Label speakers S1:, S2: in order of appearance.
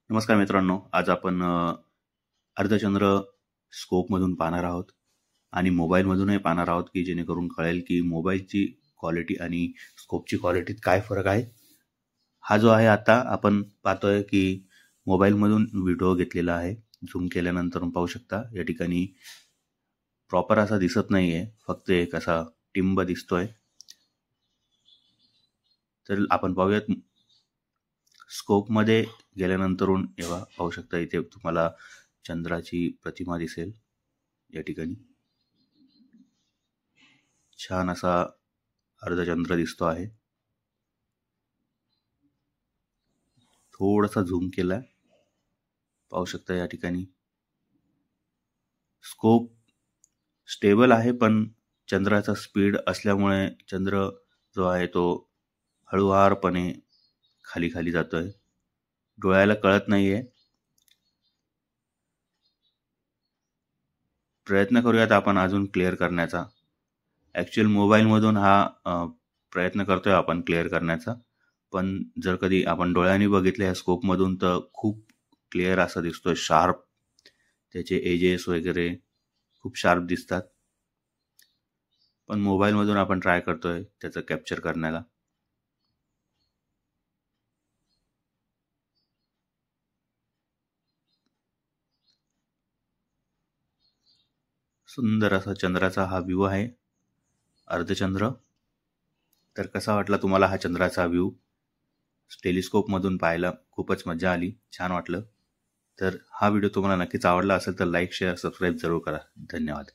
S1: नमस्कार मित्रांनो, आज आपण अर्धचंद्र स्कोपमधून पाहणार आहोत आणि मोबाईलमधूनही पाहणार आहोत, की जेणेकरून कळेल की मोबाईलची क्वालिटी आणि स्कोपची क्वालिटीत काय फरक आहे. हा जो आहे आता आपण पाहतोय की मोबाईलमधून व्हिडिओ घेतलेला आहे. झूम केल्यानंतर पाहू शकता या ठिकाणी प्रॉपर असा दिसत नाहीये, फक्त एक असा टिंब दिसतोय. तर आपण पाहूयात स्कोपमध्ये गेल्यानंतरून एव्हा पाहू शकता, इथे तुम्हाला चंद्राची प्रतिमा दिसेल. या ठिकाणी छान असा अर्धचंद्र दिसतो आहे. थोडासा झूम केला, पाहू शकता या ठिकाणी स्कोप स्टेबल आहे, पण चंद्राचा स्पीड असल्यामुळे चंद्र जो आहे तो हळूवारपणे खाली खाली जातोय. डोळ्याला कळत नाहीये. प्रयत्न करूयात आपण अजून क्लिअर करण्याचा. ॲक्च्युअल मोबाईलमधून हा प्रयत्न करतोय आपण क्लिअर करण्याचा, पण जर कधी आपण डोळ्यांनी बघितलं या स्कोपमधून तर खूप क्लिअर असा दिसतोय, शार्प. त्याचे एजेस वगैरे खूप शार्प दिसतात. पण मोबाईलमधून आपण ट्राय करतोय त्याचं कॅप्चर करण्याला. सुंदर असा चंद्राचा हा व्ह्यू आहे, अर्धचंद्र. तर कसा वाटला तुम्हाला हा चंद्राचा व्ह्यू? टेलिस्कोपमधून पाहायला खूपच मजा आली, छान वाटलं. तर हा व्हिडिओ तुम्हाला नक्कीच आवडला असेल तर लाईक, शेअर, सबस्क्राईब जरूर करा. धन्यवाद.